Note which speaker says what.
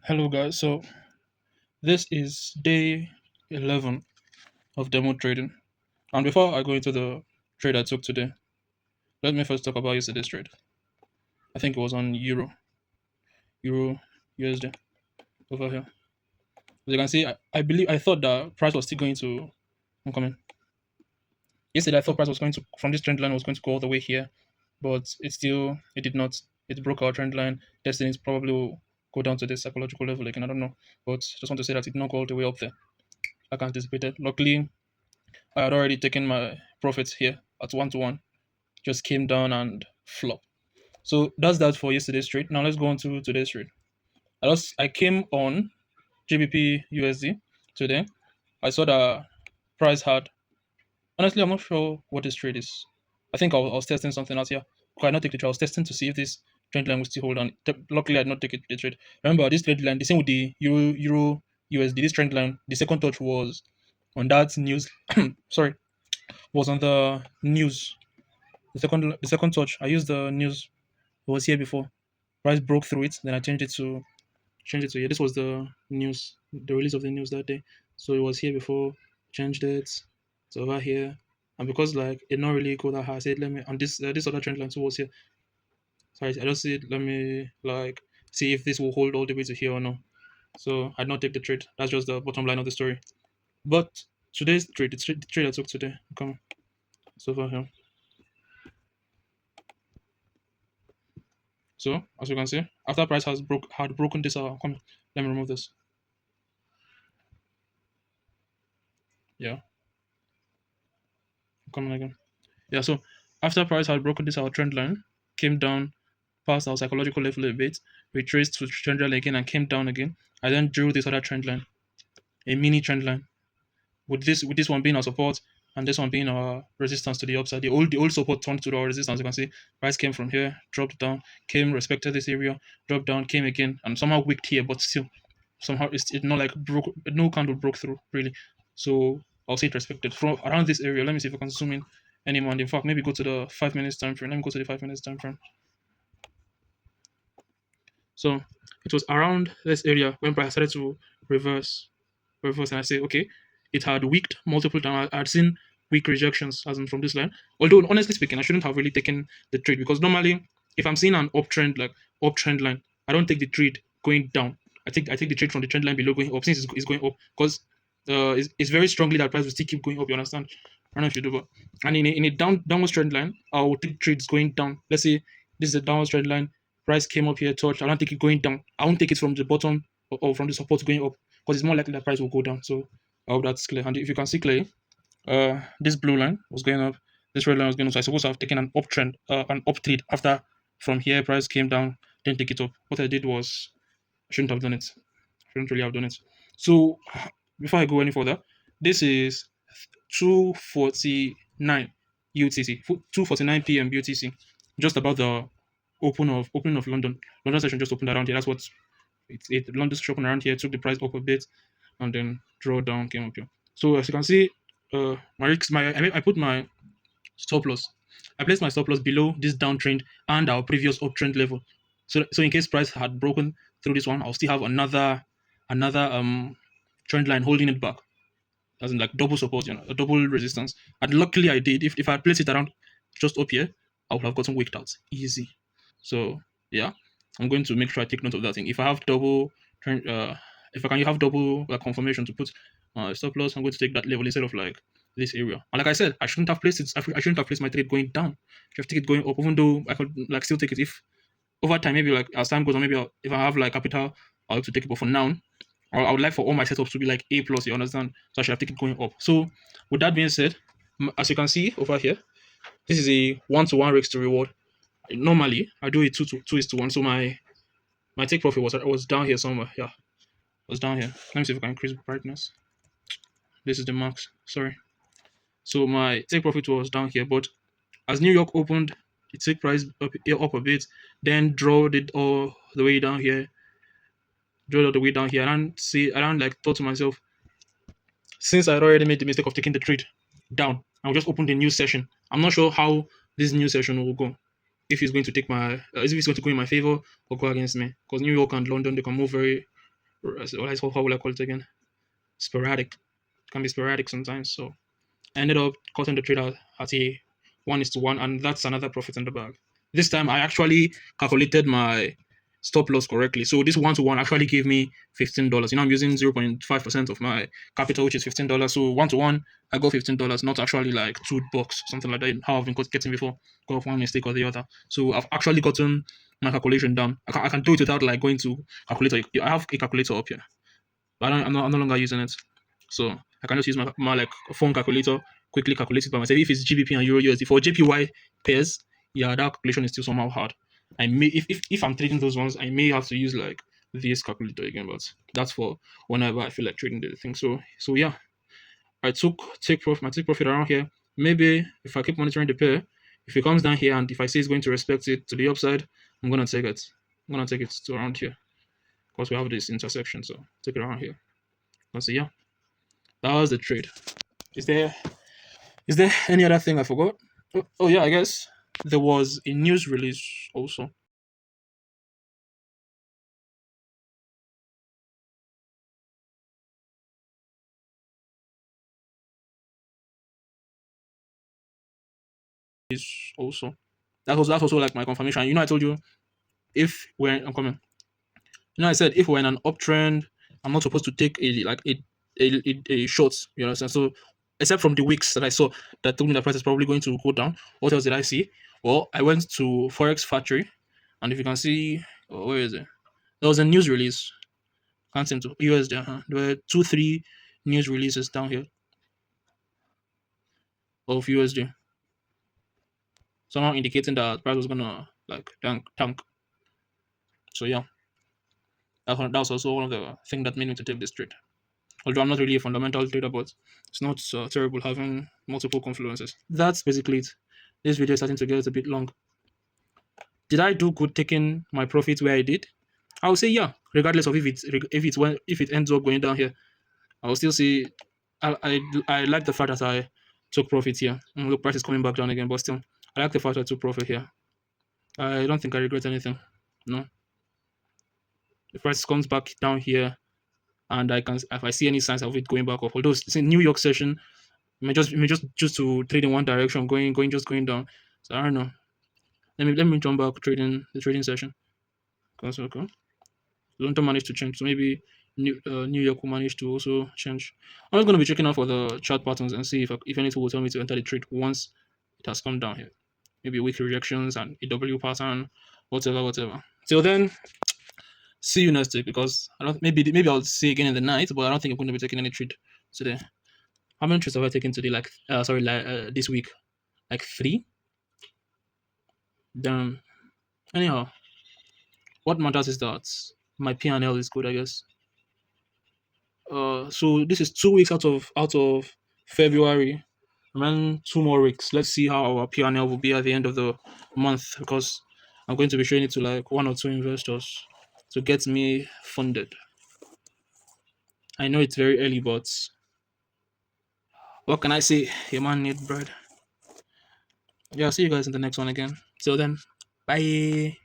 Speaker 1: Hello, guys. So, this is day 11 of demo trading. And before I go into the trade I took today, let me first talk about yesterday's trade. I think it was on Euro USD over here. As you can see, I thought that price was still going to. I'm coming. Yesterday, I thought price was going to, from this trend line, was going to go all the way here, but it did not. It broke our trend line. Destiny is probably will go down to this psychological level again. I don't know. But just want to say that it did not go all the way up there like anticipated. Luckily, I had already taken my profits here at 1 to 1, just came down and flopped. So that's that for yesterday's trade. Now let's go on to today's trade. I came on GBP USD today. I saw the price had, honestly, I'm not sure what this trade is. I think I was testing something else here. Could I not take the trade? I was testing to see if this trend line will still hold on. Luckily, I did not take the trade. Remember, this trend line, the same with the Euro USD, this trend line, the second touch was on that news. Sorry, was on the news. The second touch, I used the news. It was here before. Price broke through it. Then I changed it to here. This was the news, the release of the news that day. So it was here before. Changed it. It's over here. And because like it not really go that high, I said let me, and this other trend line too was here. Sorry, I just said let me like see if this will hold all the way to here or no. So I did not take the trade. That's just the bottom line of the story. But today's trade, the trade I took today, come on, it's over here. So as you can see, after price had broken this come, let me remove this. Yeah, coming again. Yeah, so after price had broken this our trend line, came down past our psychological level a bit, retraced to trend line again and came down again. I then drew this other trend line, a mini trend line, with this one being our support and this one being our resistance to the upside. The old support turned to our resistance. You can see price came from here, dropped down, came, respected this area, dropped down, came again, and somehow wicked here, but still somehow it's not like broke, no candle broke through really. So I'll say it respected from around this area. Let me see if I can zoom in any more. And in fact, maybe go to the 5 minutes time frame. Let me go to the 5 minutes time frame. So it was around this area when price started to reverse, and I say, okay, it had weaked multiple times. I had seen weak rejections as in from this line. Although honestly speaking, I shouldn't have really taken the trade because normally if I'm seeing an uptrend like uptrend line, I don't take the trade going down. I take the trade from the trend line below going up since it's going up because it's very strongly that price will still keep going up. You understand? I don't know if you do, but and in a downward trend line, I will take trades going down. Let's say this is a downward trend line. Price came up here, touch. I don't take it going down. I won't take it from the bottom or from the support going up because it's more likely that price will go down. So I hope that's clear. And if you can see clearly, this blue line was going up, this red line was going up. So I suppose I've taken an up trade after from here price came down, then take it up. What I did was I shouldn't have done it. I shouldn't really have done it. So before I go any further, this is 2:49 UTC, 2:49 p.m. UTC, just about the opening of London. London session just opened around here. That's what London session opened around here. Took the price up a bit, and then draw down came up here. So as you can see, I put my stop loss. I placed my stop loss below this downtrend and our previous uptrend level. So in case price had broken through this one, I'll still have another trend line holding it back, as in like double support, a double resistance. And luckily I did. If I had placed it around just up here, I would have gotten wicked out easy. So yeah, I'm going to make sure I take note of that thing. If I have double trend, if I can have double confirmation to put stop loss, I'm going to take that level instead of like this area. And like I said, I shouldn't have placed it. I shouldn't have placed my trade going down. I should have taken it going up, even though I could like still take it if over time, maybe like as time goes on, maybe if I have like capital, I'll have to take it. But for now, I would like for all my setups to be like A plus. You understand? So I should have taken it going up. So with that being said, as you can see over here, this is a 1 to 1 risk to reward. Normally, I do it 2 is to 1. So my take profit was down here somewhere. Yeah, it was down here. Let me see if I can increase brightness. This is the max. Sorry. So my take profit was down here, but as New York opened, it took price up a bit, then drove it all the way down here. Drove all the way down here. I don't like thought to myself, since I had already made the mistake of taking the trade down, I'll just open the new session. I'm not sure how this new session will go. If it's going to take if it's going to go in my favor or go against me, because New York and London they can move very how will I call it again? Sporadic. It can be sporadic sometimes. So I ended up cutting the trade out at a 1:1, and that's another profit in the bag. This time I actually calculated my stop loss correctly. So this 1:1 actually gave me $15. I'm using 0.5% of my capital, which is $15. So 1:1, I got $15, not actually like $2, something like that. How I've been getting before, got off one mistake or the other. So I've actually gotten my calculation down. I can do it without like going to calculator. I have a calculator up here, but I'm no longer using it. So I can just use my like phone calculator, quickly calculate it by myself. If it's GBP and Euro USD for JPY pairs, yeah, that calculation is still somehow hard. I may if I'm trading those ones, I may have to use like this calculator again, but that's for whenever I feel like trading the thing. So yeah, I take profit around here. Maybe if I keep monitoring the pair, if it comes down here and if I see it's going to respect it to the upside, I'm gonna take it. I'm gonna take it to around here because we have this intersection. So take it around here. So yeah, that was the trade. Is there is there any other thing I forgot? Oh yeah, I guess there was a news release also. Is also that's also like my confirmation. I told you if we're I'm coming. I said if we're in an uptrend, I'm not supposed to take a short. You understand? So except from the weeks that I saw that told me the price is probably going to go down. What else did I see? Well, I went to Forex Factory, and if you can see, where is it? There was a news release. Can't seem to USD. There were 2, 3 news releases down here of USD, somehow indicating that price was gonna like tank. So yeah, that was also one of the things that made me to take this trade. Although I'm not really a fundamental trader, but it's not terrible having multiple confluences. That's basically it. This video is starting to get a bit long. Did I do good taking my profits where I did? I would say yeah, regardless of if it ends up going down here. I will still say I like the fact that I took profit here. Look, price is coming back down again, but still, I like the fact I took profit here. I don't think I regret anything. No, the price comes back down here, and if I see any signs of it going back up, although it's a New York session, it may just choose to trade in one direction, going down. So I don't know. Let me jump back the trading session. Okay. London managed to change, so maybe New York will manage to also change. I'm just going to be checking out for the chart patterns and see if anything will tell me to enter the trade once it has come down here. Maybe weak rejections and a W pattern, whatever. Till then, see you next week because I don't maybe I'll see again in the night, but I don't think I'm going to be taking any trade today. How many trades have I taken today? This week, like 3. Damn. Anyhow, what matters is that my P&L is good, I guess. So this is 2 weeks out of February. And then 2 more weeks. Let's see how our P&L will be at the end of the month because I'm going to be showing it to like 1 or 2 investors to get me funded. I know it's very early, but what can I say? Your man need bread. Yeah, I'll see you guys in the next one again. Till then, bye.